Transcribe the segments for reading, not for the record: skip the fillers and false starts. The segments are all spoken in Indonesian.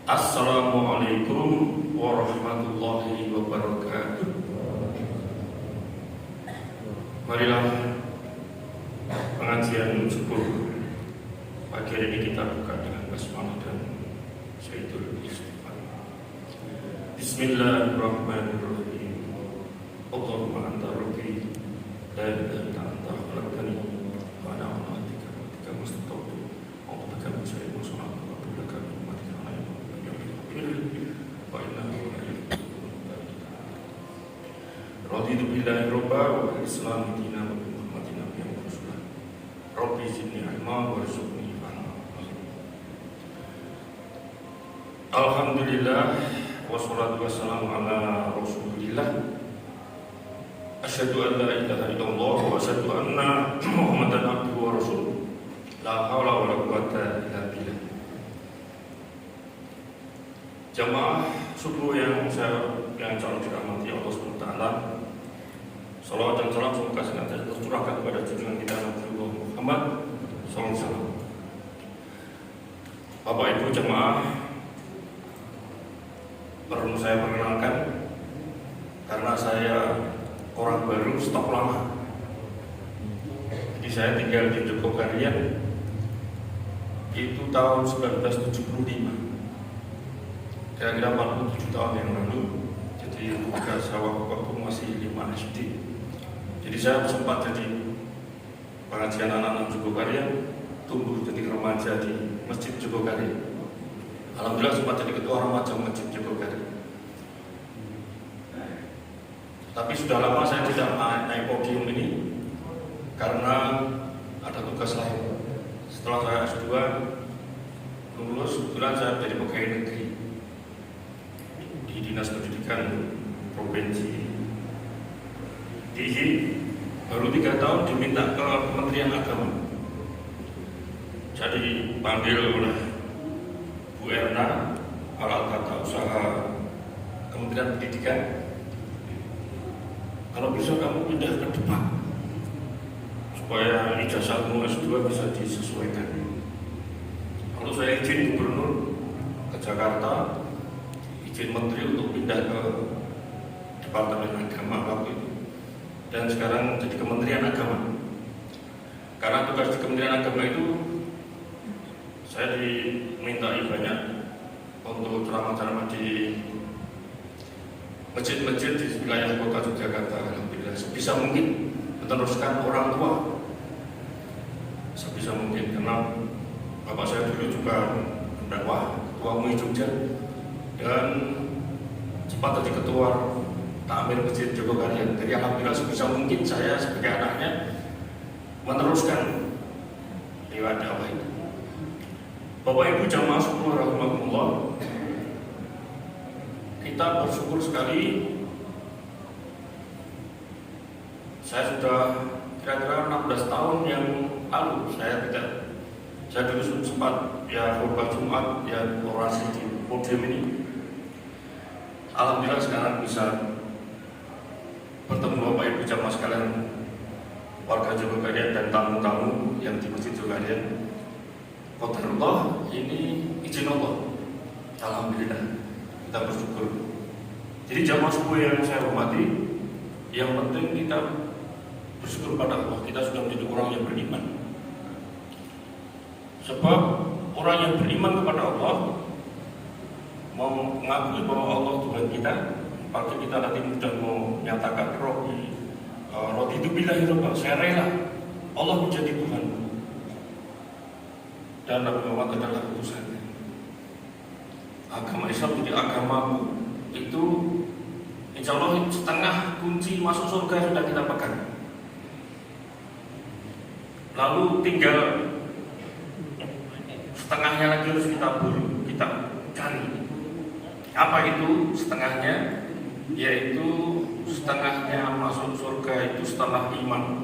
Assalamualaikum warahmatullahi wabarakatuh. Marilah pengajian subuh pagi hari ini kita buka dengan basmalah dan syaitul istighfar. Bismillahirrahmanirrahim. Allahumma anta rabbi la ilaha illa anta khalaqtani wa ana ala ahdika mastata'tu wa bika min syarri ma sana'tu wa a'udzu bika min Raditu billahi robba wa islami dina wa bi Muhammadin nabiyyan wa rasulah. Rabbi zidni ilma warzuqni fahma. Alhamdulillah wassalatu wassalamu ala Rasulillah. Asyhadu an la ilaha illallah wa asyhadu anna Muhammadan abduhu wa rasuluh. La haula wa la quwwata illa billah. Jamaah subuh yang calon dirahmati Allah SWT, salawat dan salam semoga senantiasa tercurahkan kepada junjungan kita Nabi Muhammad SAW. Bapak Ibu jamaah, perlu saya perkenalkan karena saya orang baru stok lama. Jadi saya tinggal di Jogokarian itu tahun 1975. Kira-kira 47 tahun yang lalu. Jadi ketika saya waktu masih 5 SD. Jadi saya sempat jadi pengajian anak-anak Jogokarian, tumbuh jadi remaja di Masjid Jogokarian. Alhamdulillah sempat jadi ketua remaja Masjid Jogokarian. Tapi sudah lama saya tidak naik podium ini karena ada tugas lain. Setelah saya S2 lulus, kebetulan saya menjadi pegawai negeri di Dinas Pendidikan Provinsi DIY. Baru 3 tahun diminta ke Kementerian Agama. Jadi panggil oleh Bu Erna, Kepala Tata Usaha Kementerian Pendidikan, kalau bisa kamu pindah ke depan supaya ijazahmu S2 bisa disesuaikan. Lalu saya izin gubernur ke Jakarta, izin menteri untuk pindah ke Departemen Agama waktu itu, dan sekarang jadi Kementerian Agama. Karena tugas di Kementerian Agama itu saya dimintai banyak untuk ceramah-ceramah di masjid-masjid di wilayah kota Yogyakarta. Alhamdulillah sebisa mungkin meneruskan orang tua sebisa mungkin, karena bapak saya dulu juga pendakwah, ketua MUI Jogja, dan sempat jadi ketua takmir Masjid Jogokarian. Jadi alhamdulillah sebisa mungkin saya sebagai anaknya meneruskan lewat dakwah itu. Bapak Ibu jamaah sekalian rahimakumullah, kita bersyukur sekali. Saya sudah kira-kira 16 tahun yang lalu saya dulu sempat khutbah Jumat, orasi di podium ini. Alhamdulillah sekarang bisa bertemu Bapak Ibu jamaah sekalian, warga Jogokarian dan tamu-tamu yang di Masjid Jogokarian. Qadarullah, ini izin Allah. Alhamdulillah, kita bersyukur. Jadi jamaah subuh yang saya hormati, yang penting kita bersyukur pada Allah, kita sudah menjadi orang yang beriman. Sebab orang yang beriman kepada Allah mengakui bahwa Allah Tuhan kita. Pasti kita nanti mudah menyatakan Raditu billahi robba, saya rela Allah menjadi Tuhan dan Nabi Muhammad adalah utusannya. Agama Islam jadi agamaku, itu insya Allah setengah kunci masuk surga sudah kita pegang. Lalu tinggal setengahnya lagi harus kita cari. Apa itu setengahnya? Yaitu setengahnya masuk surga itu setelah iman,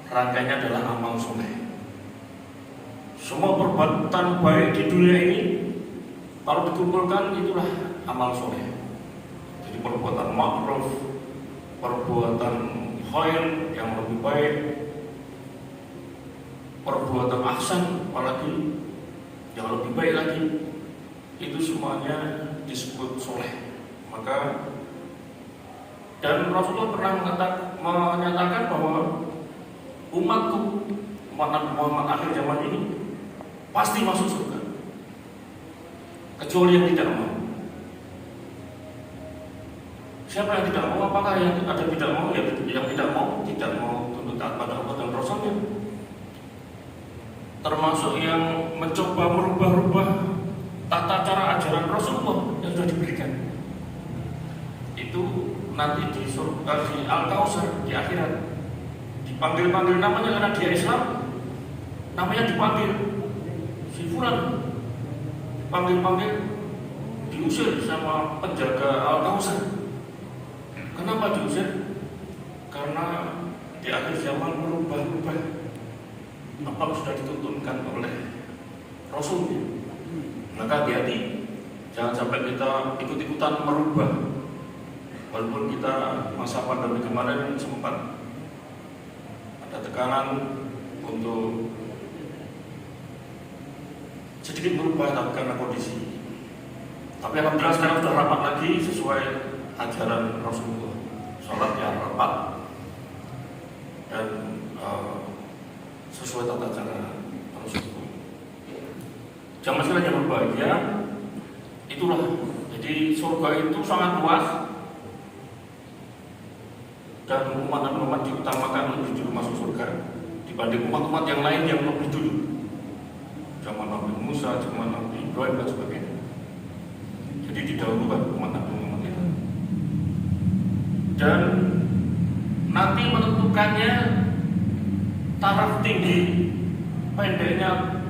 rangkainya adalah amal soleh. Semua perbuatan baik di dunia ini kalau dikumpulkan itulah amal soleh. Jadi perbuatan ma'ruf, perbuatan khair yang lebih baik, perbuatan ahsan apalagi yang lebih baik lagi, itu semuanya disebut soleh. Maka dan Rasulullah pernah menyatakan bahwa umatku, umat Nabi Muhammad akhir zaman ini pasti masuk surga, kecuali yang tidak mau. Siapa yang tidak mau? Apakah yang ada tidak mau? Ya, yang tidak mau tunduk taat pada Allah dan Rasulnya. Termasuk yang mencoba merubah-rubah tata cara ajaran Rasulullah yang sudah diberikan. Itu nanti di surga, di Al-Kautsar, di akhirat dipanggil-panggil namanya karena dia Islam, namanya dipanggil si fulan, dipanggil-panggil, diusir sama penjaga Al-Kautsar. Kenapa diusir? Karena di akhir zaman merubah-rubah apa yang sudah dituntunkan oleh Rasulnya. Maka hati-hati, jangan sampai kita ikut-ikutan merubah. Walaupun kita masa pandemi kemarin sempat ada tekanan untuk sedikit merubah karena kondisi. Tapi alhamdulillah sekarang sudah rapat lagi sesuai ajaran Rasulullah. Sholat ya rapat dan sesuai tata cara Rasulullah. Jangan sekali yang berbahagia. Itulah. Jadi surga itu sangat luas. Dan umat Nabi Muhammad diutamakan lebih dulu masuk surga dibanding umat-umat yang lain yang lebih dulu. Zaman Nabi Musa, zaman Nabi Ibrahim dan sebagainya. Jadi didahulukan umat Nabi Muhammad itu. Dan nanti menentukannya taraf tinggi, pendeknya,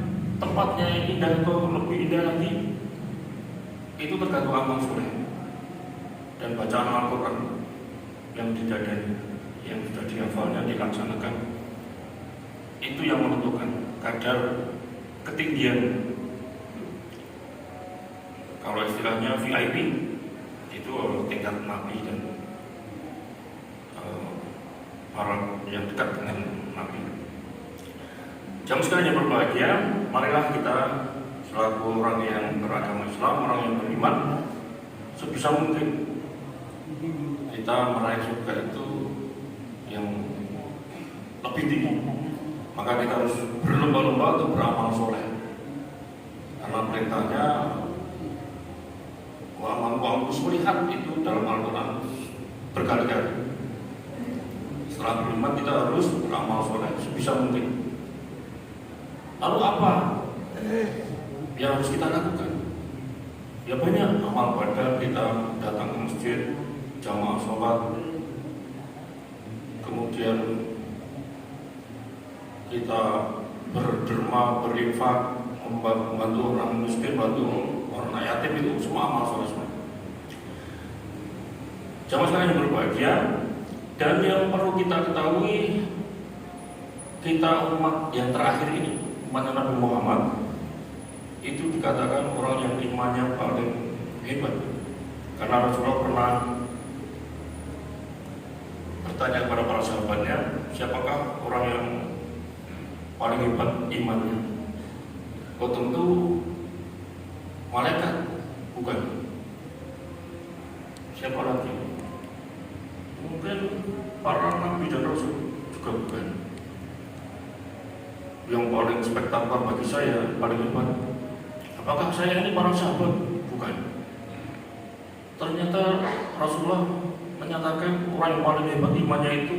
tempatnya yang indah atau lebih indah lagi, itu tergantung amal soleh dan bacaan Al-Quran yang didadani, yang sudah dihafalnya, dilaksanakan. Itu yang menentukan kadar ketinggian. Kalau istilahnya VIP itu tingkat Nabi dan orang yang dekat dengan Nabi. Jam sekali yang berbahagia, marilah kita selaku orang yang beragama Islam, orang yang beriman, sebisa mungkin kita meraih surga itu yang lebih tinggi. Maka kita harus berlomba-lomba untuk beramal soleh. Karena perintahnya wa'amal muslihat itu dalam Al-Quran berkali-kali. Setelah beriman kita harus beramal soleh sebisa mungkin. Lalu apa yang harus kita lakukan? Ya banyak amal ibadah, kita datang ke masjid, jamaah sholat, kemudian kita berderma, berinfak, membantu orang miskin, bantu orang yatim, itu semua amal soleh. Jamaah sekalian yang berbahagia, dan yang perlu kita ketahui, kita umat yang terakhir ini, umat Nabi Muhammad, itu dikatakan orang yang imannya paling hebat. Karena Rasulullah pernah bertanya kepada para sahabatnya, siapakah orang yang paling hebat imannya? Oh tentu malaikat, bukan. Siapa lagi? Mungkin para nabi dan rasul juga bukan. Yang paling spektakuler bagi saya, paling hebat, apakah saya ini para sahabat? Bukan. Ternyata Rasulullah menyatakan orang yang paling hebat imannya itu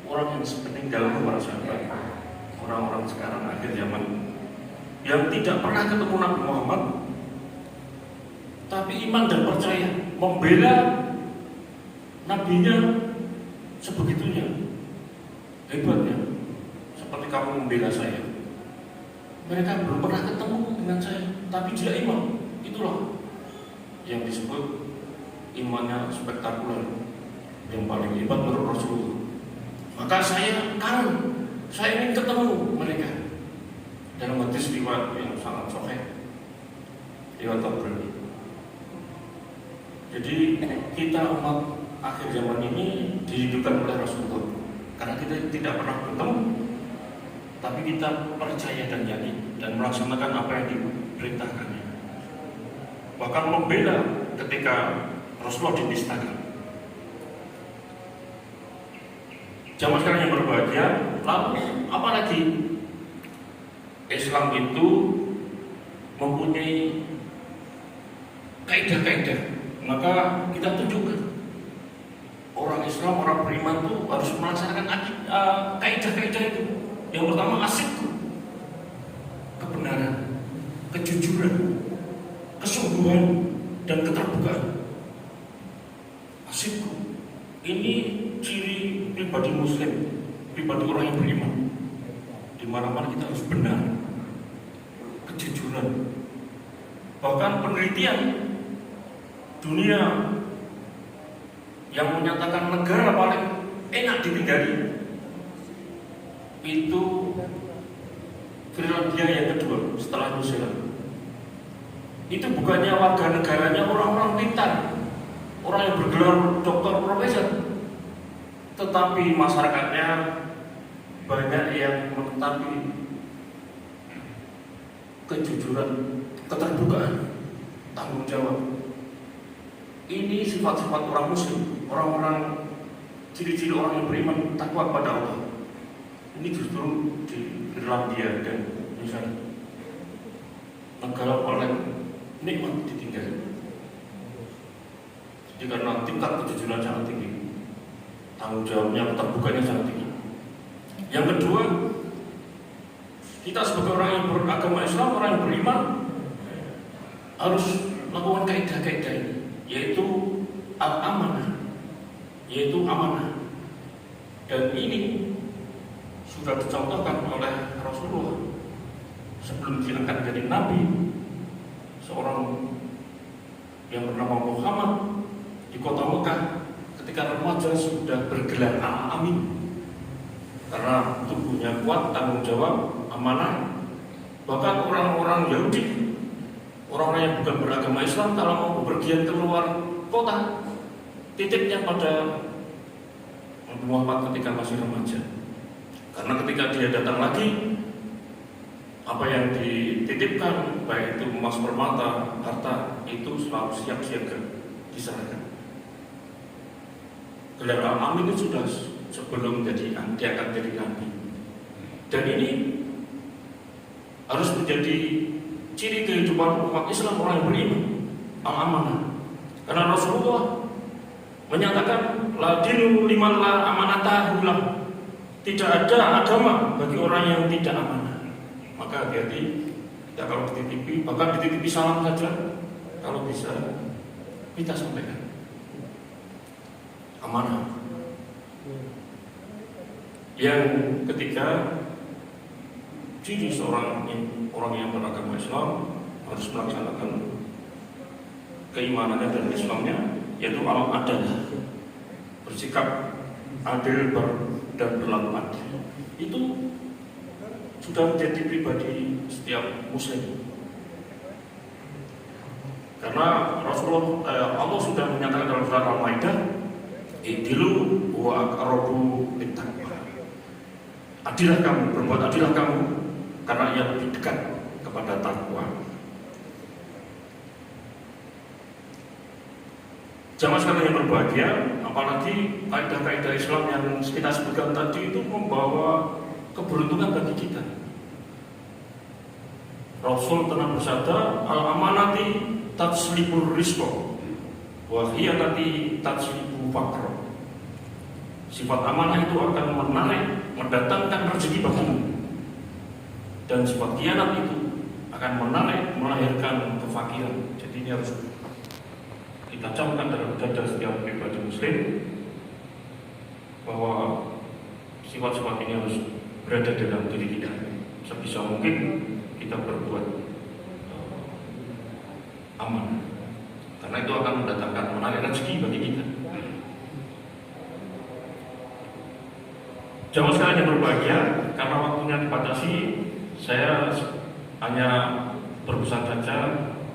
orang yang sepeninggal para sahabat. Orang-orang sekarang akhir zaman yang tidak pernah ketemu Nabi Muhammad, tapi iman dan percaya, membela nabinya sebegitunya hebatnya. Seperti kamu membela saya. Mereka belum pernah ketemu dengan saya, tapi dia iman. Itulah yang disebut imannya spektakuler, yang paling hebat menurut Rasulullah. Maka saya kangen, saya ingin ketemu mereka. Dalam hadis riwayat yang sangat sahih, riwayat Tabrani. Jadi kita umat akhir zaman ini dihidupkan oleh Rasulullah, karena kita tidak pernah bertemu, tapi kita percaya dan yakin dan melaksanakan apa yang diperintahkannya. bahkan membela ketika Rasulullah dinistakan. Jamaah sekalian yang berbahagia, lalu apalagi Islam itu mempunyai kaidah-kaidah, maka kita tunjukkan orang Islam, orang beriman itu harus melaksanakan kaidah-kaidah itu. Yang pertama asyikku, kebenaran, kejujuran, kesungguhan, dan keterbukaan. Asyikku ini ciri pribadi Muslim, pribadi orang yang beriman. Di mana-mana kita harus benar, kejujuran. Bahkan penelitian dunia yang menyatakan negara paling enak ditinggali itu Finlandia yang kedua setelah New Zealand. Itu bukannya warga negaranya orang-orang pintar, orang yang bergelar doktor profesor, tetapi masyarakatnya banyak yang menetapi kejujuran, keterbukaan, tanggung jawab. Ini sifat-sifat orang Muslim, orang-orang ciri-ciri orang yang beriman, takwa kepada Allah. Ini justru di Irlandia dan misalnya negara paling nikmat ditinggal. Jadi karena tingkat kejujuran sangat tinggi, tanggung jawabnya, keterbukanya sangat tinggi. Yang kedua, kita sebagai orang yang beragama Islam, orang yang beriman, harus melakukan kaidah-kaidah ini, yaitu amanah, dan ini sudah dicontohkan oleh Rasulullah sebelum diangkat jadi Nabi. Seorang yang bernama Muhammad di kota Mekah ketika remaja sudah bergelar Al-Amin karena tubuhnya kuat, tanggung jawab, amanah. Bahkan orang-orang Yahudi, orang-orang yang bukan beragama Islam, kalau mau bepergian keluar kota, titipnya pada Muhammad ketika masih remaja. Karena ketika dia datang lagi, apa yang dititipkan, baik itu emas, permata, harta, itu selalu siap siaga diserahkan. Gelar Al-Amin itu sudah sebelum diangkat jadi Nabi. Dan ini harus menjadi ciri kehidupan umat Islam, orang yang beriman, al-amanah. Karena Rasulullah menyatakan la dinu liman la amanatahu lah. Tidak ada agama bagi orang yang tidak amanah. Maka hati-hati kita kalau dititipi, bahkan dititipi salam saja, kalau bisa kita sampaikan amanah. Yang ketiga, ciri seorang orang yang beragama Islam harus melaksanakan keimanannya dan Islamnya, yaitu al-adalah, bersikap adil dan berlaku adil. Itu sudah menjadi pribadi setiap Muslim. Karena Allah sudah menyatakan dalam surat Al-Maidah, "Idilu wa aqrabu lit-taqwa." Adilah kamu, berbuat adilah kamu, karena ia lebih dekat kepada takwa. Jamaah sekalian yang berbahagia, apalagi kaidah-kaidah Islam yang kita sebutkan tadi itu membawa keberuntungan bagi kita. Rasul pernah bersabda, al-amanati tatslibur rizqo wa hiyanati tatslibu faqro. Sifat amanah itu akan menarik, mendatangkan rezeki bagimu, dan sifat khianat itu akan menarik, melahirkan kefakiran. Jadi ini harus kita camkan dalam dada setiap pribadi Muslim, bahwa sifat-sifat ini harus berada dalam diri kita. Sebisa mungkin kita berbuat aman, karena itu akan mendatangkan, menarik rezeki bagi kita. Jamaah sekalian yang berbahagia, karena waktunya dibatasi, saya hanya berpesan saja,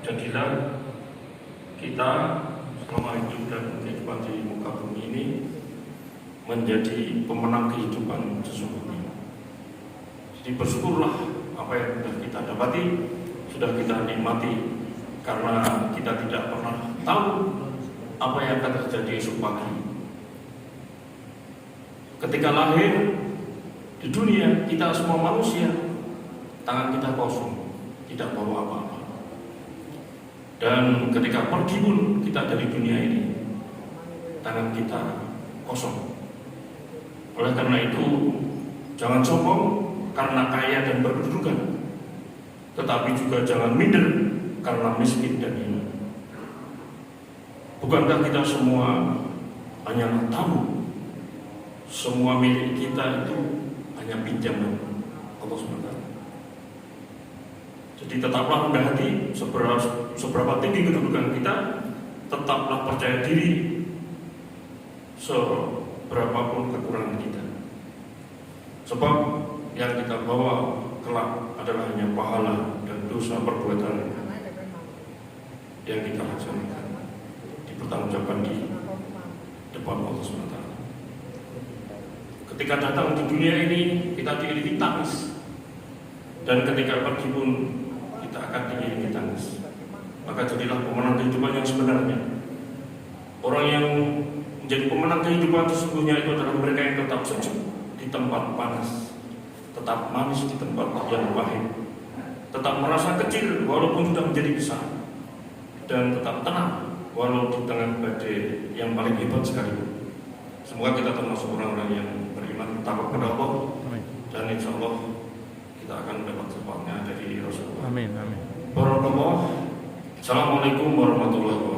jadilah kita selama hidup dan kehidupan di muka bumi ini menjadi pemenang kehidupan sesungguhnya. Jadi bersyukurlah apa yang sudah kita dapati, sudah kita nikmati karena kita tidak pernah tahu apa yang akan terjadi esok pagi. Ketika lahir di dunia, kita semua manusia, tangan kita kosong, tidak bawa apa-apa. Dan ketika pergi pun kita dari dunia ini, tangan kita kosong. Oleh karena itu, jangan sombong karena kaya dan berkedudukan, tetapi juga jangan minder karena miskin dan hina. Bukankah kita semua hanyalah tamu? Semua milik kita itu hanya pinjaman Allah SWT. Jadi tetaplah rendah hati, seberapa tinggi kedudukan kita, tetaplah percaya diri seberapapun kekurangan kita. Sebab yang kita bawa kelak adalah hanya pahala dan dosa perbuatan yang kita laksanakan, dipertanggungjawabkan di depan Allah SWT. Ketika datang di dunia ini, kita diiringi tangis, dan ketika pergi pun kita akan diiringi tangis. Maka jadilah pemenang kehidupan yang sebenarnya. Orang yang menjadi pemenang kehidupan sesungguhnya itu adalah mereka yang tetap sejuk di tempat panas, tetap manis di tempat yang pahit, tetap merasa kecil walaupun sudah menjadi besar, dan tetap tenang walau di tengah badai yang paling hebat sekalipun. Semoga kita termasuk orang-orang yang beriman, takut kepada Allah, dan insya Allah kita akan mendapat syafaatnya dari Rasulullah. Amin. Barakallah. Assalamualaikum warahmatullahi wabarakatuh.